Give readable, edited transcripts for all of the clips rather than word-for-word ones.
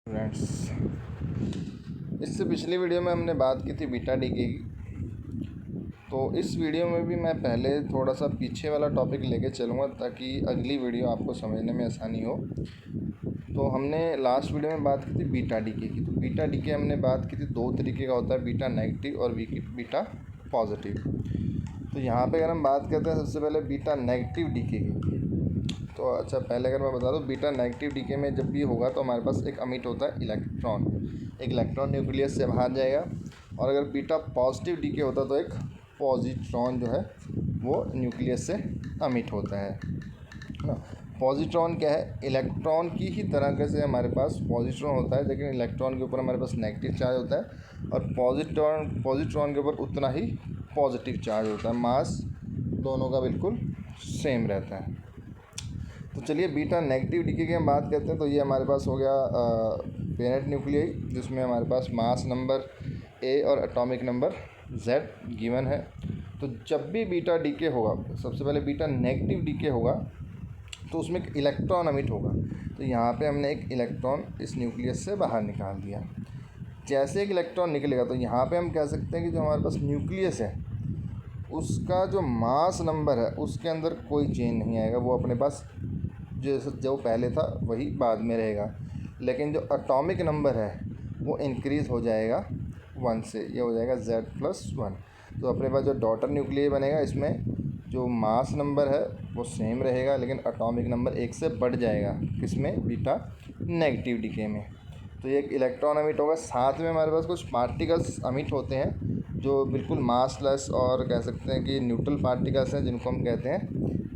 Friends, इससे पिछली video में हमने बात की थी बीटा डीके की। तो इस वीडियो में भी मैं पहले थोड़ा सा पीछे वाला टॉपिक लेके चलूँगा ताकि अगली वीडियो आपको समझने में आसानी हो। तो हमने लास्ट वीडियो में बात की थी बीटा डीके की। तो बीटा डीके हमने बात की थी, दो तरीके का होता है, बीटा नेगेटिव और बीटा पॉजिटिव। तो यहाँ पे अगर हम बात करते हैं सबसे पहले बीटा नेगेटिव डीके की, तो अच्छा पहले अगर मैं बता दूं, बीटा नेगेटिव डीके में जब भी होगा तो हमारे पास एक अमिट होता है इलेक्ट्रॉन। एक इलेक्ट्रॉन न्यूक्लियस से बाहर जाएगा। और अगर बीटा पॉजिटिव डीके होता तो एक पॉजिट्रॉन जो है वो न्यूक्लियस से अमिट होता है ना। पॉजिट्रॉन क्या है? इलेक्ट्रॉन की ही तरह से हमारे पास पॉजिट्रॉन होता है, लेकिन इलेक्ट्रॉन के ऊपर हमारे पास नेगेटिव चार्ज होता है और पॉजिट्रॉन के ऊपर उतना ही पॉजिटिव चार्ज होता है। मास दोनों का बिल्कुल सेम रहता है। तो चलिए बीटा नेगेटिव डीके की हम बात करते हैं। तो ये हमारे पास हो गया पेरेंट न्यूक्लियाई, जिसमें हमारे पास मास नंबर ए और एटॉमिक नंबर जेड गिवन है। तो जब भी बीटा डीके होगा, सबसे पहले बीटा नेगेटिव डीके होगा तो उसमें एक इलेक्ट्रॉन अमिट होगा। तो यहाँ पे हमने एक इलेक्ट्रॉन इस न्यूक्लियस से बाहर निकाल दिया। जैसे एक इलेक्ट्रॉन निकलेगा तो यहाँ पे हम कह सकते हैं कि जो हमारे पास न्यूक्लियस है उसका जो मास नंबर है उसके अंदर कोई चेंज नहीं आएगा। वो अपने पास जो पहले था वही बाद में रहेगा, लेकिन जो एटॉमिक नंबर है वो इंक्रीज़ हो जाएगा 1 से। ये हो जाएगा Z+1। तो अपने पास जो डॉटर न्यूक्लियस बनेगा, इसमें जो मास नंबर है वो सेम रहेगा, लेकिन एटॉमिक नंबर 1 से बढ़ जाएगा। किसमें? बीटा नेगेटिव डीके में। तो ये एक इलेक्ट्रॉन अमिट होगा। साथ में हमारे पास कुछ पार्टिकल्स अमिट होते हैं जो बिल्कुल मासलेस और कह सकते हैं कि न्यूट्रल पार्टिकल्स हैं, जिनको हम कहते हैं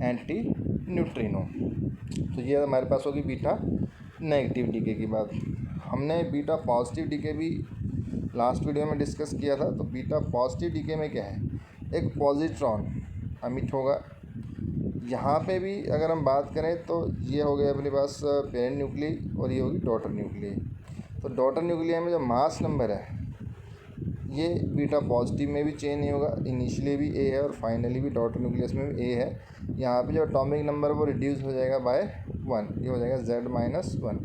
एंटी न्यूट्रिनो। तो ये हमारे पास होगी बीटा नेगेटिव डीके की बात। हमने बीटा पॉजिटिव डीके भी लास्ट वीडियो में डिस्कस किया था। तो बीटा पॉजिटिव डीके में क्या है? एक पॉजिट्रॉन अमिट होगा। यहाँ पे भी अगर हम बात करें तो ये हो गया अपने पास पेरेंट न्यूक्लियाई और ये होगी डॉटर न्यूक्लियाई। तो डॉटर न्यूक्लियाई में जो मास नंबर है ये बीटा पॉजिटिव में भी चेंज नहीं होगा। इनिशियली भी ए है और फाइनली भी डॉटर न्यूक्लियस में भी ए है। यहाँ पे जो एटॉमिक नंबर वो रिड्यूस हो जाएगा बाय 1, ये हो जाएगा Z-1।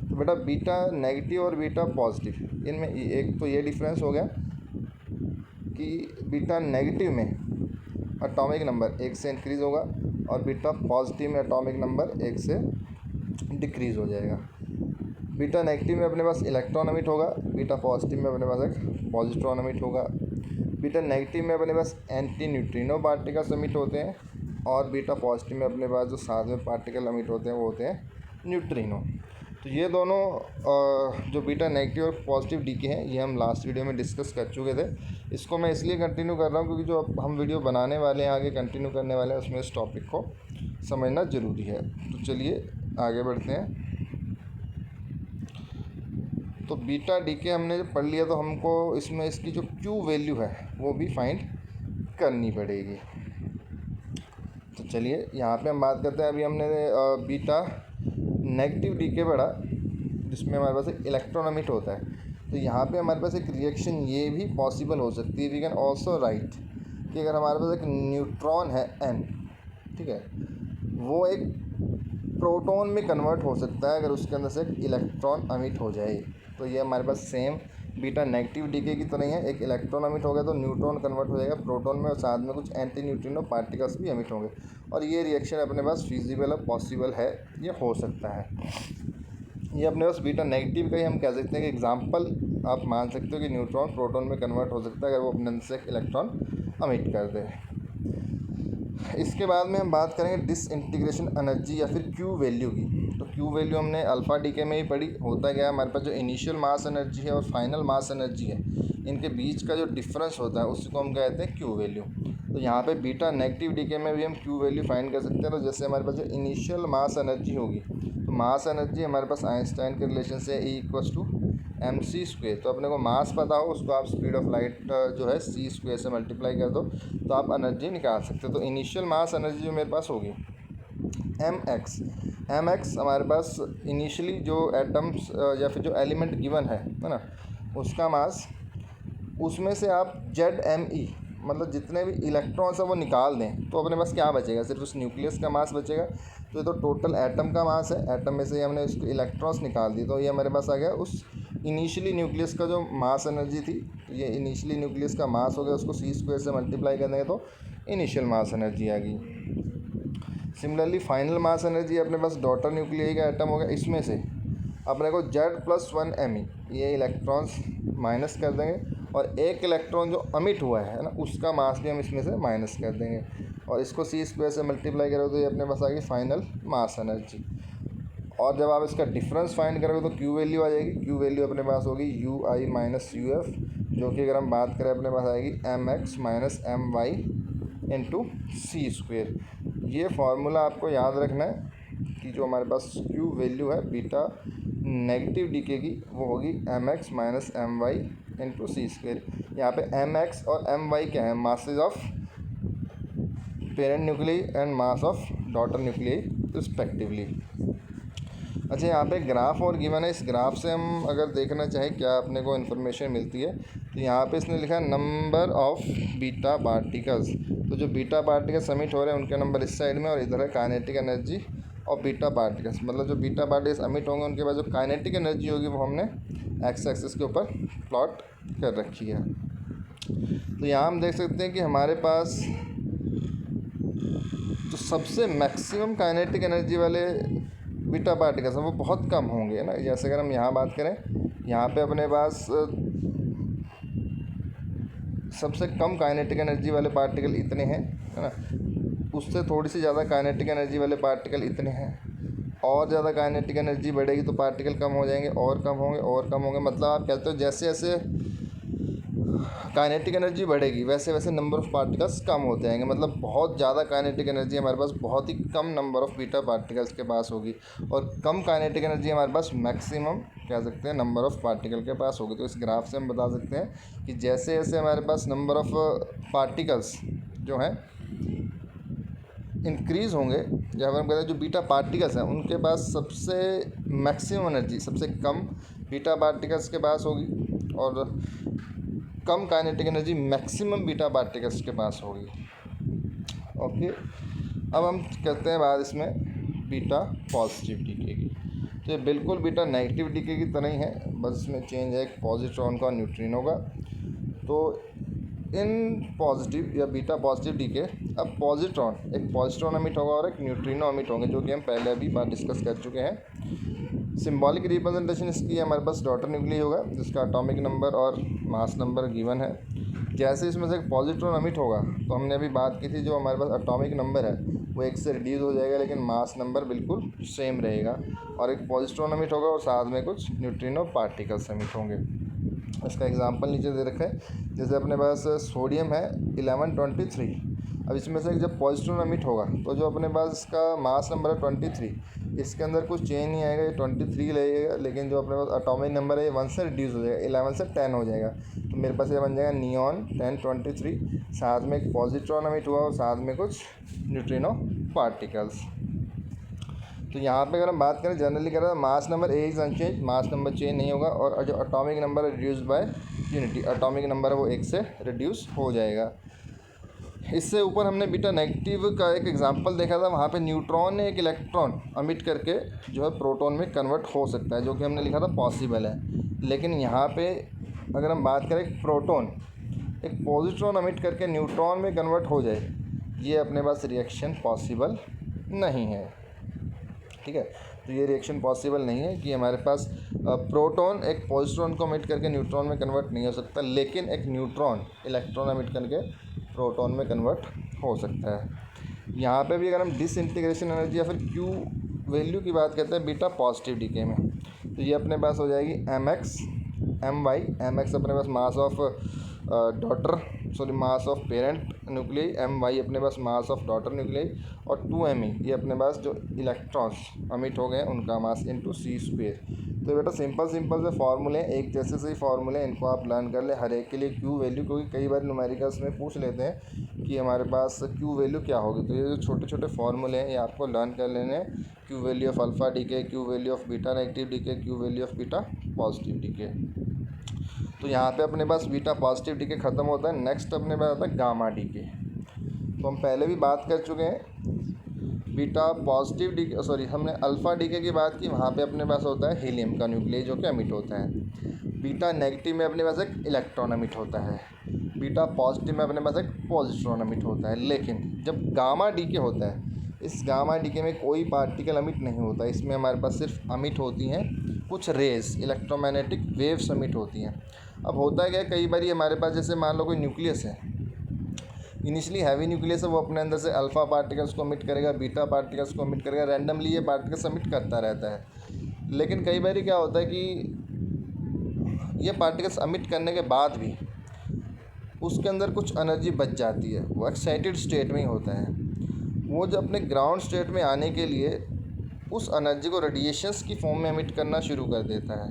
तो बेटा बीटा नेगेटिव और बीटा पॉजिटिव, इनमें एक तो ये डिफरेंस हो गया कि बीटा नेगेटिव में एटॉमिक नंबर 1 से इंक्रीज़ होगा और बीटा पॉजिटिव में एटॉमिक नंबर 1 से डिक्रीज़ हो जाएगा। बीटा नेगेटिव में अपने पास इलेक्ट्रॉन अमिट होगा, बीटा पॉजिटिव में अपने पास एक पॉजिट्रॉन अमिट होगा। बीटा नेगेटिव में अपने पास एंटी न्यूट्रिनो पार्टिकल्स अमिट होते हैं और बीटा पॉजिटिव में अपने पास जो साथ में पार्टिकल अमिट होते हैं वो होते हैं न्यूट्रिनो। तो ये दोनों जो बीटा नेगेटिव और पॉजिटिव डीके हैं ये हम लास्ट वीडियो में डिस्कस कर चुके थे। इसको मैं इसलिए कंटिन्यू कर रहा हूँ क्योंकि जो अब हम वीडियो बनाने वाले हैं, आगे कंटिन्यू करने वाले हैं, उसमें इस टॉपिक को समझना ज़रूरी है। तो चलिए आगे बढ़ते हैं। तो बीटा डीके हमने जब पढ़ लिया तो हमको इसमें इसकी जो Q वैल्यू है वो भी फाइंड करनी पड़ेगी। तो चलिए यहाँ पे हम बात करते हैं। अभी हमने बीटा नेगेटिव डीके पढ़ा जिसमें हमारे पास एक इलेक्ट्रॉन अमिट होता है। तो यहाँ पे हमारे पास एक रिएक्शन ये भी पॉसिबल हो सकती है, वी कैन ऑल्सो राइट, कि अगर हमारे पास एक न्यूट्रॉन है N, ठीक है, वो एक प्रोटॉन में कन्वर्ट हो सकता है अगर उसके अंदर से एक इलेक्ट्रॉन अमिट हो जाए। तो ये हमारे पास सेम बीटा नेगेटिव डीके की तो नहीं है। एक इलेक्ट्रॉन अमिट हो गया तो न्यूट्रॉन कन्वर्ट हो जाएगा प्रोटॉन में और साथ में कुछ एंटी न्यूट्रिनो पार्टिकल्स भी अमिट होंगे। और ये रिएक्शन अपने पास फिजिबल और पॉसिबल है, ये हो सकता है। ये अपने पास बीटा नेगेटिव का ही हम कह सकते हैं कि एग्जांपल आप मान सकते हो कि न्यूट्रॉन प्रोटॉन में कन्वर्ट हो सकता है अगर वो अपने अंदर से एक इलेक्ट्रॉन अमिट कर दे। इसके बाद में हम बात करेंगे डिसइंटीग्रेशन एनर्जी या फिर Q वैल्यू की। तो Q वैल्यू हमने अल्फ़ा डीके में ही पढ़ी। होता क्या है, हमारे पास जो इनिशियल मास एनर्जी है और फाइनल मास एनर्जी है, इनके बीच का जो डिफरेंस होता है उसको हम कहते हैं Q वैल्यू। तो यहाँ पे बीटा नेगेटिव डीके में भी हम Q वैल्यू फाइंड कर सकते हैं। तो जैसे हमारे पास जो इनिशियल मास एनर्जी होगी, तो मास एनर्जी हमारे पास आइंस्टाइन के रिलेशन से E=mc²। तो अपने को मास पता हो, उसको आप स्पीड ऑफ लाइट जो है c² से मल्टीप्लाई कर दो तो आप एनर्जी निकाल सकते हो। तो इनिशियल मास एनर्जी जो मेरे पास होगी mx हमारे पास इनिशियली जो एटम्स या फिर जो एलिमेंट गिवन है ना, उसका मास, उसमें से आप ZME मतलब जितने भी इलेक्ट्रॉन्स हैं वो निकाल दें तो अपने पास क्या बचेगा? सिर्फ उस न्यूक्लियस का मास बचेगा। तो ये तो टोटल एटम का मास है, एटम में से हमने इसके इलेक्ट्रॉन्स निकाल दिए, तो ये हमारे पास आ गया उस इनिशियली न्यूक्लियस का जो मास एनर्जी थी। तो ये इनिशियली न्यूक्लियस का मास हो गया, उसको c² से मल्टीप्लाई कर देंगे तो इनिशियल मास एनर्जी आ गई। सिमिलरली फाइनल मास एनर्जी अपने पास डॉटर न्यूक्लियाई का एटम हो गया, इसमें से अपने को Z+1 Me ये इलेक्ट्रॉन्स माइनस कर देंगे और एक इलेक्ट्रॉन जो अमिट हुआ है ना, उसका मास भी हम इसमें से माइनस कर देंगे और इसको c² से मल्टीप्लाई करोगे तो ये अपने पास आ गई फाइनल मास एनर्जी। और जब आप इसका डिफरेंस फाइंड करोगे तो Q वैल्यू आ जाएगी। Q वैल्यू अपने पास होगी UI माइनस UF, जो कि अगर हम बात करें अपने पास आएगी MX minus MY into c²। ये फार्मूला आपको याद रखना है कि जो हमारे पास Q वैल्यू है बीटा नेगेटिव डीके की, वो होगी MX minus MY into c²। यहाँ पे MX और MY क्या है? Masses of parent nuclei and mass of daughter nuclei respectively. अच्छा, यहाँ पे ग्राफ और गिवन है। इस ग्राफ से हम अगर देखना चाहें क्या अपने को इन्फॉर्मेशन मिलती है, तो यहाँ पे इसने लिखा है नंबर ऑफ बीटा पार्टिकल्स। तो जो बीटा पार्टिकल्स समिट हो रहे हैं उनके नंबर इस साइड में, और इधर है काइनेटिक एनर्जी और बीटा पार्टिकल्स, मतलब जो बीटा पार्टिकल्स अमिट होंगे उनके बाद जो काइनेटिक एनर्जी होगी वो हमने एक्स एक्सिस के ऊपर प्लॉट कर रखी है। तो यहाँ हम देख सकते हैं कि हमारे पास जो सबसे मैक्सिमम काइनेटिक एनर्जी वाले बीटा पार्टिकल्स हैं वो बहुत कम होंगे ना। जैसे अगर हम यहाँ बात करें, यहाँ पे अपने पास सबसे कम काइनेटिक एनर्जी वाले पार्टिकल इतने हैं, है ना। उससे थोड़ी सी ज़्यादा काइनेटिक एनर्जी वाले पार्टिकल इतने हैं, और ज़्यादा काइनेटिक एनर्जी बढ़ेगी तो पार्टिकल कम हो जाएंगे, और कम होंगे और कम होंगे। मतलब आप कहते हो जैसे जैसे काइनेटिक एनर्जी बढ़ेगी वैसे वैसे नंबर ऑफ़ पार्टिकल्स कम होते जाएंगे। मतलब बहुत ज़्यादा काइनेटिक एनर्जी हमारे पास बहुत ही कम नंबर ऑफ़ बीटा पार्टिकल्स के पास होगी, और कम काइनेटिक एनर्जी हमारे पास मैक्सिमम कह सकते हैं नंबर ऑफ़ पार्टिकल के पास होगी। तो इस ग्राफ से हम बता सकते हैं कि जैसे जैसे हमारे पास नंबर ऑफ़ पार्टिकल्स जो हैं इंक्रीज़ होंगे, या हम कहते हैं जो बीटा पार्टिकल्स हैं उनके पास सबसे मैक्सिमम एनर्जी सबसे कम बीटा पार्टिकल्स के पास होगी, और कम kinetic energy maximum beta particles के पास होगी। ओके, अब हम करते हैं बात इसमें बीटा पॉजिटिव डीके की। तो ये बिल्कुल बीटा नेगेटिव डीके की तरह ही है, बस इसमें चेंज है एक पॉजिट्रॉन का और न्यूट्रिनो का। तो इन पॉजिटिव या बीटा पॉजिटिव डीके, अब पॉजिट्रॉन, एक पॉजिट्रॉन अमिट होगा और एक न्यूट्रिनो अमिट होंगे, जो कि हम पहले अभी बात डिस्कस कर चुके हैं। सिंबॉलिक रिप्रेजेंटेशन इसकी हमारे पास डॉटर न्यूक्लियाई होगा जिसका एटॉमिक नंबर और मास नंबर गिवन है। जैसे इसमें से एक पॉजिट्रॉन अमिट होगा तो हमने अभी बात की थी जो हमारे पास एटॉमिक नंबर है वो 1 से रिड्यूस हो जाएगा, लेकिन मास नंबर बिल्कुल सेम रहेगा। और एक पॉजिट्रॉन अमिट होगा और साथ में कुछ न्यूट्रिनो पार्टिकल्स अमिट होंगे। इसका एग्जांपल नीचे दे रखा है, जैसे अपने पास सोडियम है 1123। अब इसमें से जब पॉजिट्रॉन अमिट होगा तो जो अपने पास इसका मास नंबर है 23, इसके अंदर कुछ चेंज नहीं आएगा, ये 23 लगेगा, लेकिन जो अपने पास एटॉमिक नंबर है ये 1 से रिड्यूस हो जाएगा, 11 से 10 हो जाएगा। तो मेरे पास ये बन जाएगा नियॉन 1023, साथ में एक पॉजिट्रॉन अमिट हुआ और साथ में कुछ न्यूट्रिनो पार्टिकल्स। तो यहाँ पे अगर हम बात करें जनरली करें तो mass number A is unchanged, mass number change नहीं होगा, और जो एटॉमिक नंबर है reduce by unity, atomic number है वो 1 से रिड्यूस हो जाएगा। इससे ऊपर हमने बीटा नेगेटिव का एक एग्जांपल देखा था, वहाँ पे न्यूट्रॉन ने एक इलेक्ट्रॉन अमिट करके जो है प्रोटॉन में कन्वर्ट हो सकता है, जो कि हमने लिखा था पॉसिबल है। लेकिन यहाँ पे अगर हम बात करें प्रोटॉन एक पॉजिट्रॉन अमिट करके न्यूट्रॉन में कन्वर्ट हो जाए, ये अपने पास रिएक्शन पॉसिबल नहीं है। ठीक है, तो ये रिएक्शन पॉसिबल नहीं है कि हमारे पास प्रोटॉन एक पॉजिट्रॉन को अमिट करके न्यूट्रॉन में कन्वर्ट नहीं हो सकता, लेकिन एक न्यूट्रॉन इलेक्ट्रॉन अमिट करके प्रोटॉन में कन्वर्ट हो सकता है। यहाँ पे भी अगर हम डिसइंटीग्रेशन एनर्जी या फिर क्यू वैल्यू की बात करते हैं बीटा पॉजिटिव डीके में, तो ये अपने पास हो जाएगी MX MY। MX अपने पास mass of mass of parent nuclei, MY अपने पास मास ऑफ डॉटर न्यूक्लियाई, और 2Me ये अपने पास जो इलेक्ट्रॉन्स अमिट हो गए हैं उनका मास इंटू c²। तो बेटा सिंपल से फार्मूले एक जैसे से ही फार्मूले, इनको आप लर्न कर ले हर एक के लिए क्यू वैल्यू, क्योंकि कई बार न्यूमेरिकल्स में पूछ लेते हैं कि हमारे पास क्यू वैल्यू क्या होगी। तो ये जो छोटे छोटे फार्मूले हैं ये आपको लर्न कर लेने हैं, Q value of alpha decay, Q value of beta negative decay, Q value of beta positive decay. तो यहाँ पे अपने पास बीटा पॉजिटिव डीके ख़त्म होता है। नेक्स्ट अपने पास आता है गामा डीके। तो हम पहले भी बात कर चुके हैं बीटा पॉजिटिव डी सॉरी हमने अल्फ़ा डीके की बात की, वहाँ पे अपने पास होता है हीलियम का न्यूक्लियस जो कि एमिट होता है। बीटा नेगेटिव में अपने पास एक इलेक्ट्रॉन एमिट होता है, बीटा पॉजिटिव में अपने पास एक पॉजिट्रॉन एमिट होता है। लेकिन जब गामा डीके होता है, इस गामा डीके में कोई पार्टिकल एमिट नहीं होता, इसमें हमारे पास सिर्फ एमिट होती हैं कुछ रेस, इलेक्ट्रोमैग्नेटिक वेव्स एमिट होती हैं। अब होता है क्या, कई बार हमारे पास जैसे मान लो कोई न्यूक्लियस है, इनिशियली हैवी न्यूक्लियस है, वो अपने अंदर से अल्फ़ा पार्टिकल्स को एमिट करेगा, बीटा पार्टिकल्स को एमिट करेगा, रैंडमली ये पार्टिकल्स एमिट करता रहता है। लेकिन कई बार क्या होता है कि ये पार्टिकल्स एमिट करने के बाद भी उसके अंदर कुछ एनर्जी बच जाती है, वो एक्साइटेड स्टेट में ही होता है। वो जब अपने ग्राउंड स्टेट में आने के लिए उस एनर्जी को रेडिएशंस की फॉर्म में एमिट करना शुरू कर देता है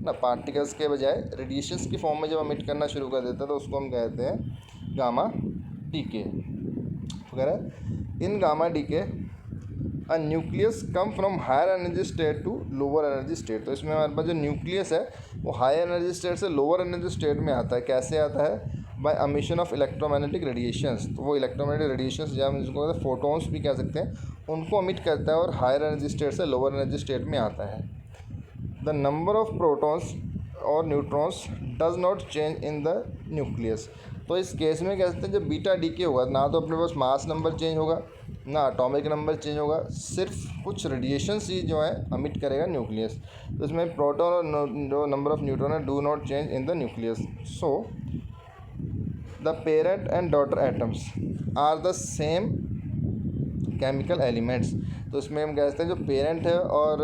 ना, पार्टिकल्स के बजाय रेडिएशंस की फॉर्म में जब एमिट करना शुरू कर देता है तो उसको हम कहते हैं गामा डीके वगैरह। In gamma decay a nucleus come from higher energy state to lower energy state. तो इसमें हमारे पास जो न्यूक्लियस है वो हायर एनर्जी स्टेट से लोअर एनर्जी स्टेट में आता है। कैसे आता है? By emission of electromagnetic radiations. तो वो इलेक्ट्रोमैग्नेटिक रेडिएशंस जब हम जिसको कहते हैं फोटोन्स भी कह सकते हैं, उनको एमिट करता है और हायर एनर्जी स्टेट से लोअर एनर्जी स्टेट में आता है। द नंबर ऑफ प्रोटॉन्स और neutrons does not change in the nucleus. तो इस केस में कह सकते हैं जब बीटा डीके होगा ना तो अपने पास मास नंबर चेंज होगा ना एटॉमिक नंबर चेंज होगा, सिर्फ कुछ रेडिएशंस ही जो है एमिट करेगा न्यूक्लियस। तो इसमें प्रोटॉन और जो नंबर ऑफ न्यूट्रॉन है do not change in the nucleus. So the parent and daughter atoms are the same chemical elements. तो इसमें हम कह सकते हैं जो पेरेंट है और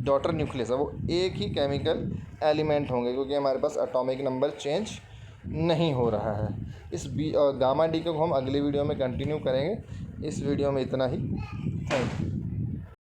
डॉटर न्यूक्लियस है वो एक ही केमिकल एलिमेंट होंगे, क्योंकि हमारे पास एटॉमिक नंबर चेंज नहीं हो रहा है। इस गामा डीके को हम अगली वीडियो में कंटिन्यू करेंगे। इस वीडियो में इतना ही। Thank you.